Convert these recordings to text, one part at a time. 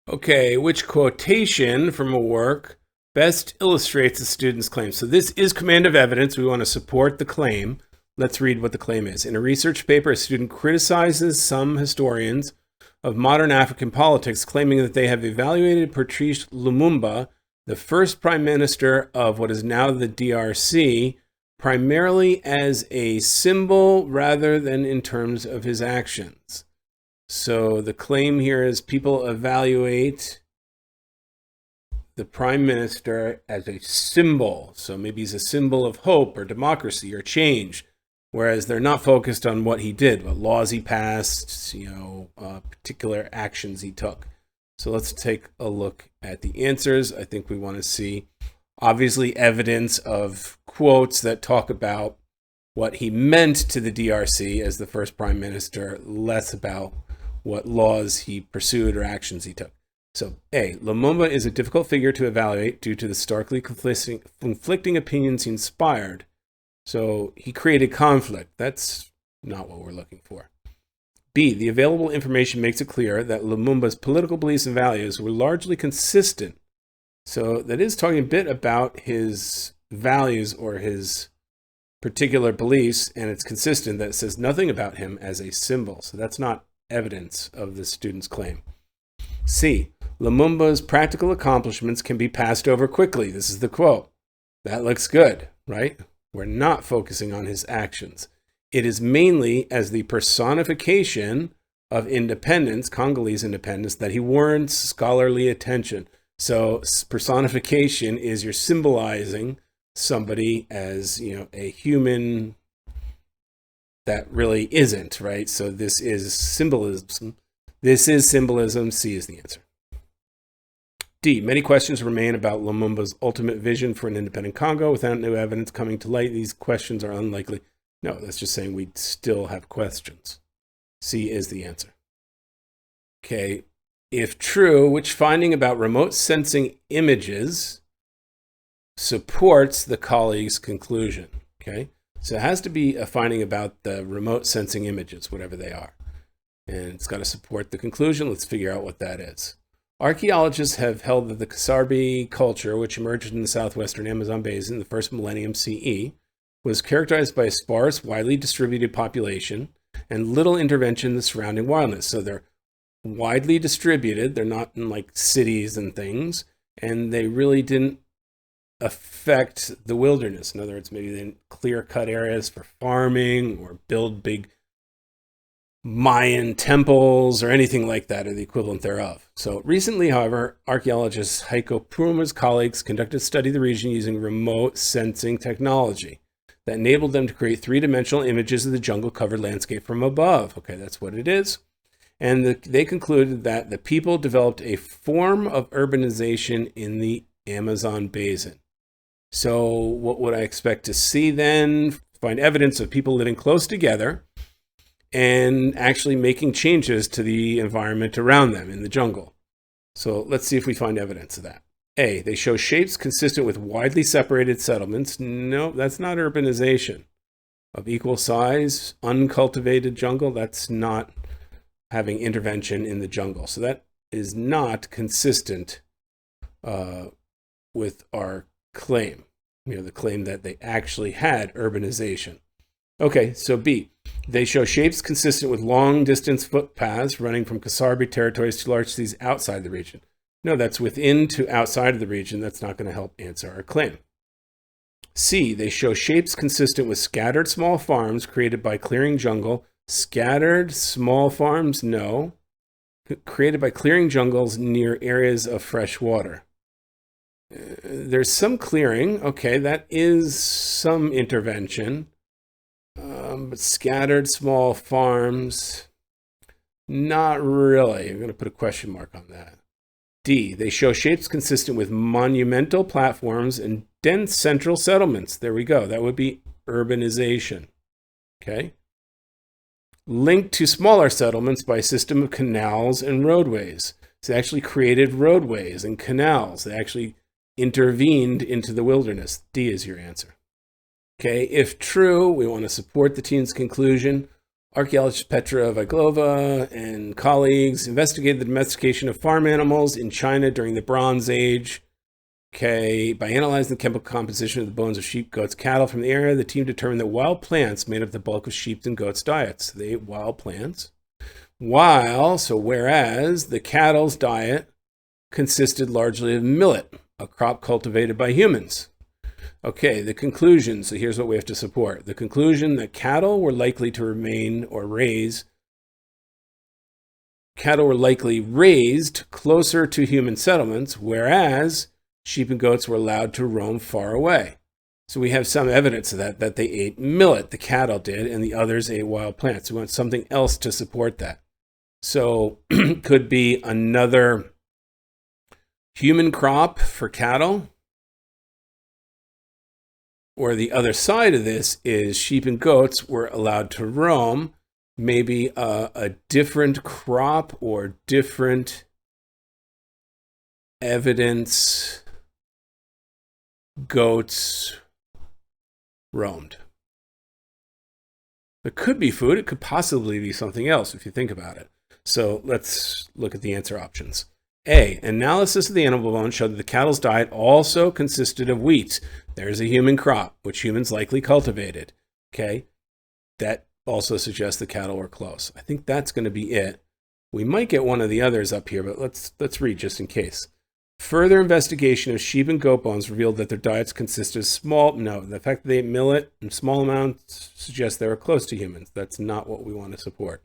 Okay, which quotation from a work best illustrates the student's claim? So this is command of evidence. We want to support the claim. Let's read what the claim is. In a research paper, a student criticizes some historians of modern African politics, claiming that they have evaluated Patrice Lumumba, the first prime minister of what is now the DRC, primarily as a symbol rather than in terms of his actions. So the claim here is people evaluate the prime minister as a symbol. So maybe he's a symbol of hope or democracy or change, whereas they're not focused on what he did, what laws he passed, particular actions he took. So let's take a look at the answers. I think we want to see, obviously, evidence of quotes that talk about what he meant to the DRC as the first prime minister, less about what laws he pursued or actions he took. So A, Lumumba is a difficult figure to evaluate due to the starkly conflicting opinions he inspired. So he created conflict. That's not what we're looking for. B, the available information makes it clear that Lumumba's political beliefs and values were largely consistent. So that is talking a bit about his values or his particular beliefs, and it's consistent. That says nothing about him as a symbol. So that's not evidence of the student's claim. C, Lumumba's practical accomplishments can be passed over quickly. This is the quote. That looks good, right? We're not focusing on his actions. It is mainly as the personification of independence, Congolese independence, that he warrants scholarly attention. So personification is you're symbolizing somebody as, a human that really isn't, right? So this is symbolism. This is symbolism. C is the answer. D, many questions remain about Lumumba's ultimate vision for an independent Congo without new evidence coming to light. These questions are unlikely. No, that's just saying we still have questions. C is the answer. Okay, if true, which finding about remote sensing images supports the colleague's conclusion? Okay, so it has to be a finding about the remote sensing images, whatever they are. And it's got to support the conclusion. Let's figure out what that is. Archaeologists have held that the Kasarbi culture, which emerged in the southwestern Amazon basin in the first millennium CE, was characterized by a sparse, widely distributed population and little intervention in the surrounding wilderness. So they're widely distributed. They're not in like cities and things, and they really didn't affect the wilderness. In other words, maybe they didn't clear-cut areas for farming or build big Mayan temples or anything like that, or the equivalent thereof. So recently, however, archaeologist Heiko Pruma's colleagues conducted a study of the region using remote sensing technology that enabled them to create three-dimensional images of the jungle-covered landscape from above. Okay, that's what it is. And they concluded that the people developed a form of urbanization in the Amazon basin. So what would I expect to see then? Find evidence of people living close together and actually making changes to the environment around them in the jungle. So let's see if we find evidence of that. A, they show shapes consistent with widely separated settlements. No, that's not urbanization. Of equal size, uncultivated jungle, that's not having intervention in the jungle. So that is not consistent with our claim, the claim that they actually had urbanization. Okay, so B, they show shapes consistent with long-distance footpaths running from Kasarbi territories to large cities outside the region. No, that's within to outside of the region. That's not going to help answer our claim. C, they show shapes consistent with scattered small farms created by clearing jungle. Scattered small farms? No. Created by clearing jungles near areas of fresh water. There's some clearing. Okay, that is some intervention. But scattered small farms, not really. I'm going to put a question mark on that. D, they show shapes consistent with monumental platforms and dense central settlements. There we go. That would be urbanization. Okay. Linked to smaller settlements by a system of canals and roadways. So they actually created roadways and canals. They actually intervened into the wilderness. D is your answer. Okay, if true, we want to support the team's conclusion. Archaeologist Petra Viglova and colleagues investigated the domestication of farm animals in China during the Bronze Age. Okay, by analyzing the chemical composition of the bones of sheep, goats, cattle from the area, the team determined that wild plants made up the bulk of sheep and goats' diets. They ate wild plants. Whereas the cattle's diet consisted largely of millet, a crop cultivated by humans. Okay, the conclusion. So here's what we have to support. The conclusion that cattle were likely raised closer to human settlements, whereas sheep and goats were allowed to roam far away. So we have some evidence of that they ate millet, the cattle did, and the others ate wild plants. We want something else to support that. So could be another human crop for cattle. Or the other side of this is sheep and goats were allowed to roam, maybe a different crop or different evidence goats roamed. It could be food. It could possibly be something else if you think about it. So let's look at the answer options. A, analysis of the animal bones showed that the cattle's diet also consisted of wheat. There's a human crop, which humans likely cultivated. Okay, that also suggests the cattle were close. I think that's going to be it. We might get one of the others up here, but let's read just in case. Further investigation of sheep and goat bones revealed that their diets consisted of the fact that they ate millet in small amounts suggests they were close to humans. That's not what we want to support.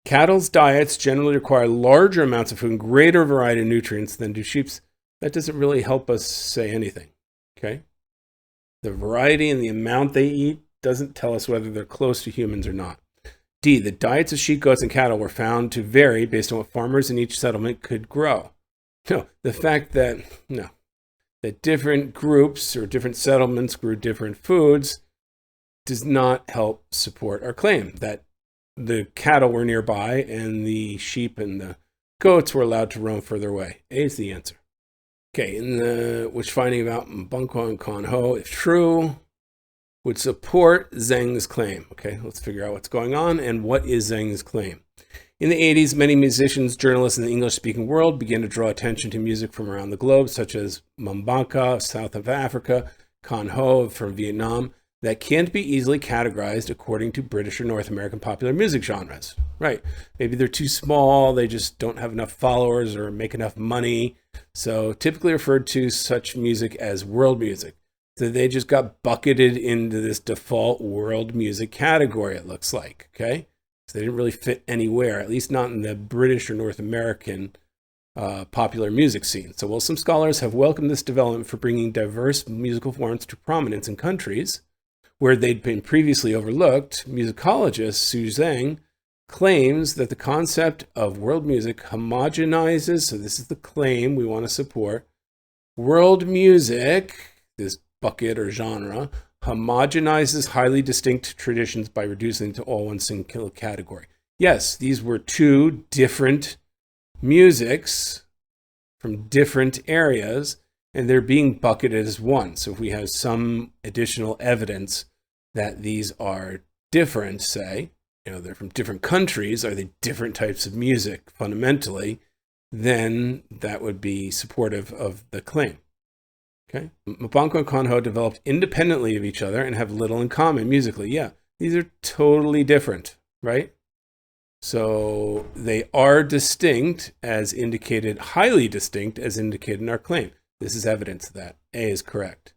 Cattle's diets generally require larger amounts of food and greater variety of nutrients than do sheep's. That doesn't really help us say anything, okay? The variety and the amount they eat doesn't tell us whether they're close to humans or not. D, the diets of sheep, goats, and cattle were found to vary based on what farmers in each settlement could grow. No, the fact that different groups or different settlements grew different foods does not help support our claim that the cattle were nearby and the sheep and the goats were allowed to roam further away. A is the answer. Okay, which finding about Mbonko and Konho, if true, would support Zheng's claim. Okay, let's figure out what's going on and what is Zheng's claim. In the 80s, many musicians, journalists in the English-speaking world began to draw attention to music from around the globe, such as Mbonko of South of Africa, Konho from Vietnam, that can't be easily categorized according to British or North American popular music genres. Right. Maybe they're too small, they just don't have enough followers or make enough money. So typically referred to such music as world music. So they just got bucketed into this default world music category, it looks like. Okay. So they didn't really fit anywhere, at least not in the British or North American popular music scene. So while some scholars have welcomed this development for bringing diverse musical forms to prominence in countries where they'd been previously overlooked, musicologist Su Zheng claims that the concept of world music homogenizes, so this is the claim we want to support, world music, this bucket or genre, homogenizes highly distinct traditions by reducing to all one single category. Yes, these were two different musics from different areas, and they're being bucketed as one. So if we have some additional evidence that these are different, say, they're from different countries, are they different types of music fundamentally, then that would be supportive of the claim. Okay. Mbonko and Konho developed independently of each other and have little in common musically. Yeah, these are totally different, right? So they are distinct as indicated, highly distinct as indicated in our claim. This is evidence of that. A is correct.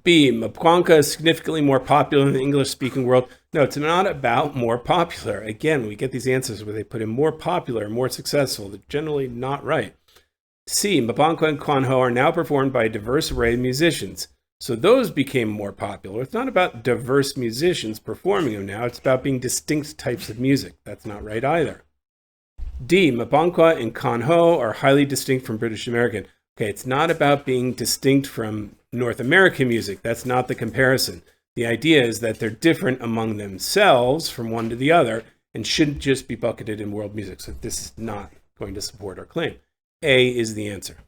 B, Mbonko is significantly more popular in the English-speaking world. No, it's not about more popular. Again, we get these answers where they put in more popular, more successful. They're generally not right. C, Mbonko and Konho are now performed by a diverse array of musicians. So those became more popular. It's not about diverse musicians performing them now. It's about being distinct types of music. That's not right either. D, Mbonko and Konho are highly distinct from British American. Okay, it's not about being distinct from North American music. That's not the comparison. The idea is that they're different among themselves from one to the other and shouldn't just be bucketed in world music. So this is not going to support our claim. A is the answer.